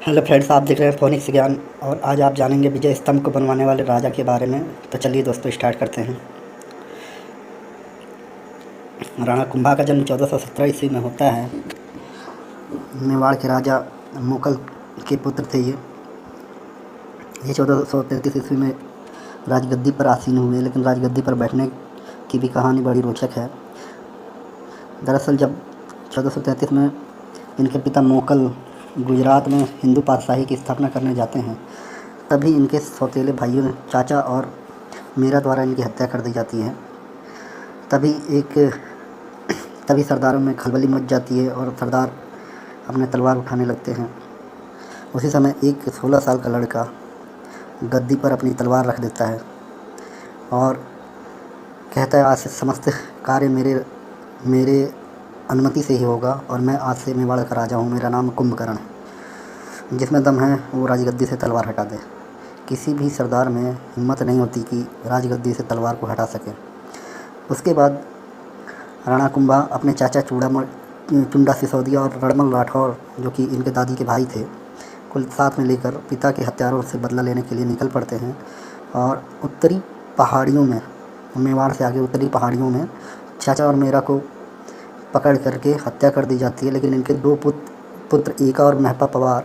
Hello friends, आप देख रहे हैं फोनिक्स ज्ञान और आज आप जानेंगे विजय स्तंभ को बनवाने वाले राजा के बारे में। तो चलिए दोस्तों स्टार्ट करते हैं। राणा कुंभा का जन्म 1417 ईस्वी में होता है। मेवाड़ के राजा मुगल के पुत्र थे ये 1433 ईस्वी में राजगद्दी पर आसीन हुए, लेकिन राजगद्दी पर बैठने की भी कहानी बड़ी रोचक है। दरअसल जब 1433 में इनके पिता मुगल गुजरात में हिंदू पातशाही की स्थापना करने जाते हैं, तभी इनके सौतेले भाइयों चाचा और मीरा द्वारा इनकी हत्या कर दी जाती है। तभी सरदारों में खलबली मच जाती है और सरदार अपने तलवार उठाने लगते हैं। उसी समय एक 16 साल का लड़का गद्दी पर अपनी तलवार रख देता है और कहता है, आज से समस्त कार्य मेरे अनुमति से ही होगा और मैं आज से मेवाड़ का राजा हूँ। मेरा नाम कुंभकर्ण है। जिसमें दम है वो राजगद्दी से तलवार हटा दे। किसी भी सरदार में हिम्मत नहीं होती कि राजगद्दी से तलवार को हटा सके। उसके बाद राणा कुंभा अपने चाचा चुंडा सिसोदिया और रणमल राठौर, जो कि इनके दादी के भाई थे, को साथ में लेकर पिता के हत्यारों से बदला लेने के लिए निकल पड़ते हैं और उत्तरी पहाड़ियों में, मेवाड़ से आगे उत्तरी पहाड़ियों में चाचा और मीरा को पकड़ करके हत्या कर दी जाती है। लेकिन इनके दो पुत्र एका और महपा पवार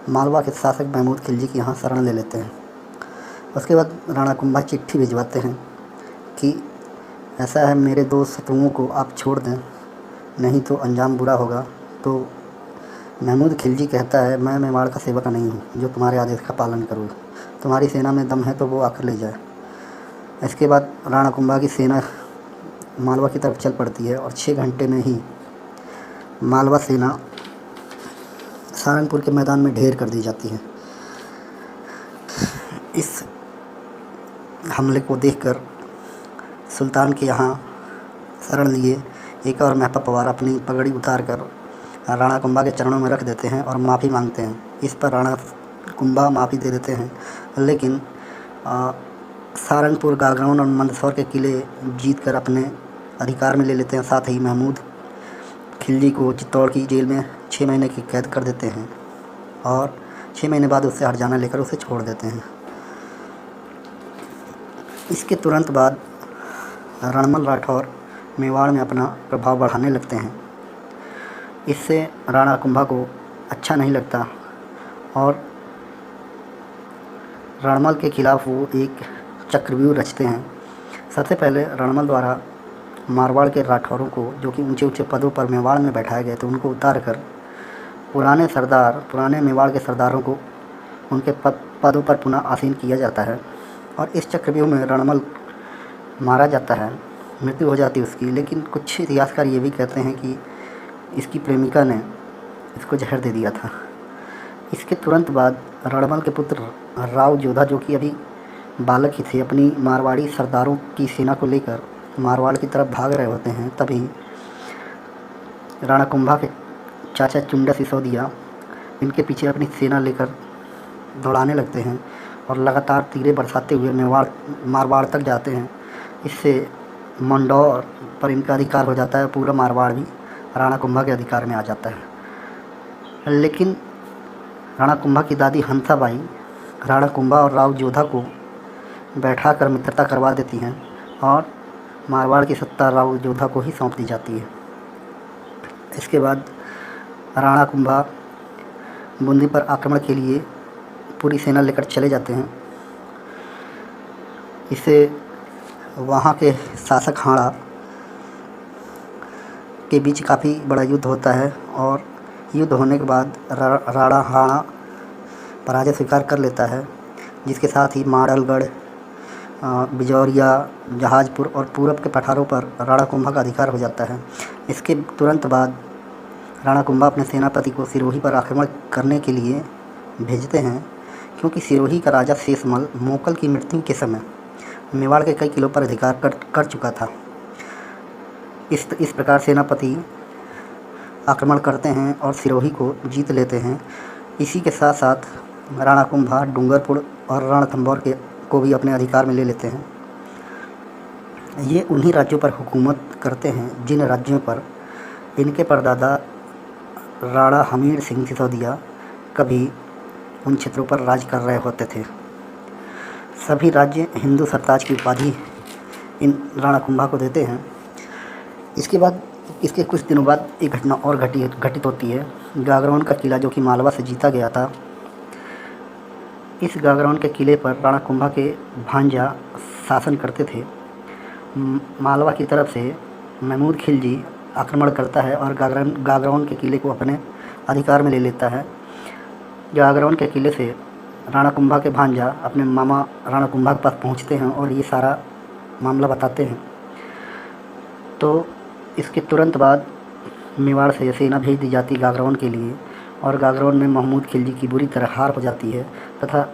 मालवा के शासक महमूद खिलजी के यहाँ शरण ले लेते हैं। उसके बाद राणा कुंभा चिट्ठी भिजवाते हैं कि ऐसा है, मेरे दो शत्रुओं को आप छोड़ दें, नहीं तो अंजाम बुरा होगा। तो महमूद खिलजी कहता है, मैं मेवाड़ का सेवक नहीं हूँ जो तुम्हारे आदेश का पालन करूँ। तुम्हारी सेना में दम है तो वो आकर ले जाए। इसके बाद राणा कुंभा की सेना मालवा की तरफ चल पड़ती है और 6 घंटे में ही मालवा सेना सहारनपुर के मैदान में ढेर कर दी जाती है। इस हमले को देखकर सुल्तान के यहाँ शरण लिए एका और महपा पवार अपनी पगड़ी उतार कर राणा कुंभा के चरणों में रख देते हैं और माफ़ी मांगते हैं। इस पर राणा कुंभा माफ़ी दे देते हैं, लेकिन सहारनपुर, गागरान और मंदसौर के किले जीत कर अपने अधिकार में ले लेते हैं। साथ ही महमूद खिलजी को चित्तौड़ की जेल में 6 महीने की कैद कर देते हैं और 6 महीने बाद उससे हर्जाना लेकर उसे छोड़ देते हैं। इसके तुरंत बाद रणमल राठौर मेवाड़ में अपना प्रभाव बढ़ाने लगते हैं। इससे राणा कुंभा को अच्छा नहीं लगता और रणमल के खिलाफ वो एक चक्रव्यूह रचते हैं। सबसे पहले रणमल द्वारा मारवाड़ के राठौरों को, जो कि ऊंचे ऊंचे पदों पर मेवाड़ में बैठाए गए थे, उनको उतार कर पुराने मेवाड़ के सरदारों को उनके पदों पर पुनः आसीन किया जाता है और इस चक्रव्यूह में रणमल मारा जाता है, मृत्यु हो जाती है उसकी। लेकिन कुछ इतिहासकार ये भी कहते हैं कि इसकी प्रेमिका ने इसको जहर दे दिया था। इसके तुरंत बाद रणमल के पुत्र राव जोधा, जो कि अभी बालक ही थे, अपनी मारवाड़ी सरदारों की सेना को लेकर मारवाड़ की तरफ भाग रहे होते हैं। तभी राणा कुंभा के चाचा चुंडा सिसोदिया इनके पीछे अपनी सेना लेकर दौड़ाने लगते हैं और लगातार तीरे बरसाते हुए मारवाड़ तक जाते हैं। इससे मंडौर पर इनका अधिकार हो जाता है। पूरा मारवाड़ भी राणा कुंभा के अधिकार में आ जाता है। लेकिन राणा कुंभा की दादी हंसाबाई राणा कुंभा और राव जोधा को बैठाकर मित्रता करवा देती हैं और मारवाड़ की सत्ता राव जोधा को ही सौंप दी जाती है। इसके बाद राणा कुंभा बूंदी पर आक्रमण के लिए पूरी सेना लेकर चले जाते हैं। इससे वहाँ के शासक हाड़ा के बीच काफ़ी बड़ा युद्ध होता है और युद्ध होने के बाद राणा हाड़ा पराजय स्वीकार कर लेता है, जिसके साथ ही माड़लगढ़, बिजौरिया, जहाजपुर और पूरब के पठारों पर राणा कुंभा का अधिकार हो जाता है। इसके तुरंत बाद राणा कुंभा अपने सेनापति को सिरोही पर आक्रमण करने के लिए भेजते हैं, क्योंकि सिरोही का राजा शेषमल मुगल की मृत्यु के समय मेवाड़ के कई किलों पर अधिकार कर चुका था। इस प्रकार सेनापति आक्रमण करते हैं और सिरोही को जीत लेते हैं। इसी के साथ साथ राणा कुंभा डूंगरपुर और रणथंभौर को भी अपने अधिकार में ले लेते हैं। ये उन्हीं राज्यों पर हुकूमत करते हैं जिन राज्यों पर इनके परदादा राणा हमीर सिंह सिसोदिया कभी उन क्षेत्रों पर राज कर रहे होते थे। सभी राज्य हिंदू सरताज की उपाधि इन राणा कुंभा को देते हैं। इसके बाद इसके कुछ दिनों बाद एक घटना और घटित होती है। गागरान का किला जो कि मालवा से जीता गया था, इस गागरान के किले पर राणा कुंभा के भांजा शासन करते थे। मालवा की तरफ से महमूद खिलजी आक्रमण करता है और गागरान के किले को अपने अधिकार में ले लेता है। गागरान के किले से राणा कुंभा के भांजा अपने मामा राणा कुंभा के पास पहुंचते हैं और ये सारा मामला बताते हैं। तो इसके तुरंत बाद मेवाड़ से सेना भेज दी जाती गागरान के लिए और गागरान में महमूद खिलजी की बुरी तरह हार हो जाती है तथा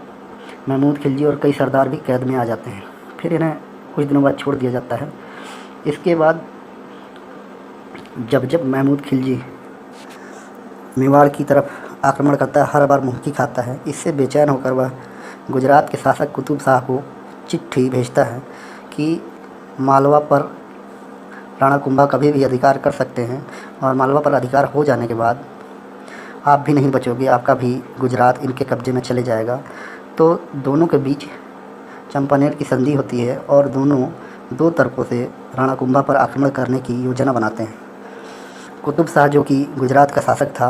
महमूद खिलजी और कई सरदार भी कैद में आ जाते हैं। फिर इन्हें कुछ दिनों बाद छोड़ दिया जाता है। इसके बाद जब महमूद खिलजी मेवाड़ की तरफ आक्रमण करता है, हर बार मुक्की खाता है। इससे बेचैन होकर वह गुजरात के शासक कुतुब शाह को चिट्ठी भेजता है कि मालवा पर राणा कुंभा कभी भी अधिकार कर सकते हैं और मालवा पर अधिकार हो जाने के बाद आप भी नहीं बचोगे, आपका भी गुजरात इनके कब्जे में चले जाएगा। तो दोनों के बीच चंपानेर की संधि होती है और दोनों दो तरफों से राणा कुंभा पर आक्रमण करने की योजना बनाते हैं। कुतुब शाह जो कि गुजरात का शासक था,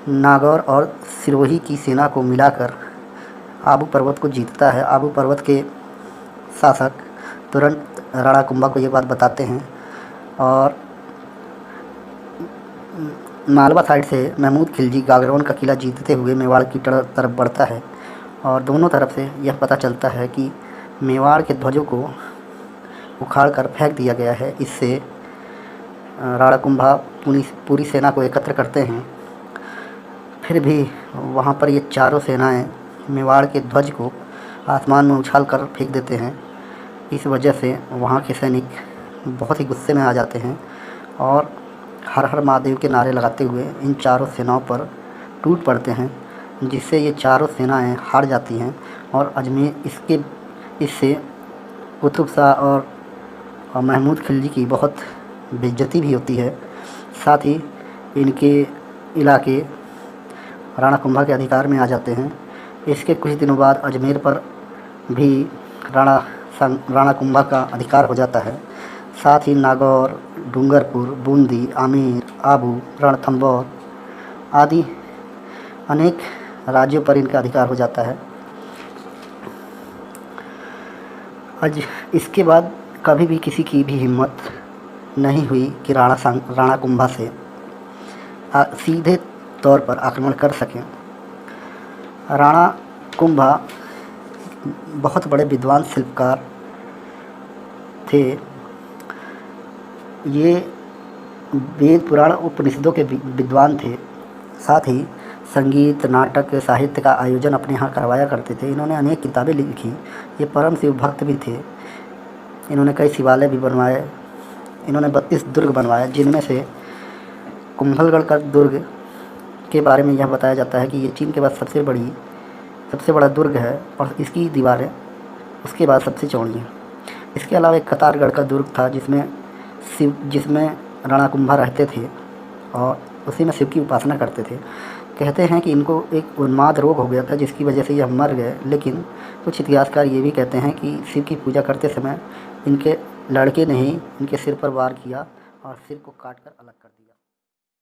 नागौर और सिरोही की सेना को मिलाकर आबू पर्वत को जीतता है। आबू पर्वत के शासक तुरंत राणा कुंभा को ये बात बताते हैं और मालवा साइड से महमूद खिलजी गागरान का किला जीतते हुए मेवाड़ की तरफ बढ़ता है और दोनों तरफ से यह पता चलता है कि मेवाड़ के ध्वजों को उखाड़ कर फेंक दिया गया है। इससे राणा कुंभा पूरी सेना को एकत्र करते हैं। फिर भी वहाँ पर ये चारों सेनाएं मेवाड़ के ध्वज को आसमान में उछाल कर फेंक देते हैं। इस वजह से वहाँ के सैनिक बहुत ही गुस्से में आ जाते हैं और हर हर महादेव के नारे लगाते हुए इन चारों सेनाओं पर टूट पड़ते हैं, जिससे ये चारों सेनाएं हार जाती हैं और अजमेर इससे कुतुब शाह और महमूद खिलजी की बहुत बेइज्जती भी होती है। साथ ही इनके इलाके राणा कुंभा के अधिकार में आ जाते हैं। इसके कुछ दिनों बाद अजमेर पर भी राणा कुंभा का अधिकार हो जाता है। साथ ही नागौर, डूंगरपुर, बूंदी, आमेर, आबू, रणथंभौर आदि अनेक राज्यों पर इनका अधिकार हो जाता है। आज इसके बाद कभी भी किसी की भी हिम्मत नहीं हुई कि राणा कुंभा से सीधे तौर पर आक्रमण कर सकें। राणा कुंभा बहुत बड़े विद्वान शिल्पकार थे। ये वेद पुराण उपनिषदों के विद्वान थे। साथ ही संगीत, नाटक, साहित्य का आयोजन अपने यहाँ करवाया करते थे। इन्होंने अनेक किताबें लिखी। ये परम शिव भक्त भी थे। इन्होंने कई शिवालय भी बनवाए। इन्होंने 32 दुर्ग बनवाए, जिनमें से कुंभलगढ़ का दुर्ग के बारे में यह बताया जाता है कि ये चीन के बाद सबसे बड़ा दुर्ग है और इसकी दीवारें उसके बाद सबसे चौड़ी हैं। इसके अलावा एक कतारगढ़ का दुर्ग था जिसमें राणा कुंभा रहते थे और उसी में शिव की उपासना करते थे। कहते हैं कि इनको एक उन्माद रोग हो गया था जिसकी वजह से यह मर गए, लेकिन कुछ इतिहासकार ये भी कहते हैं कि शिव की पूजा करते समय इनके लड़के ने ही इनके सिर पर वार किया और सिर को काट कर अलग कर दिया।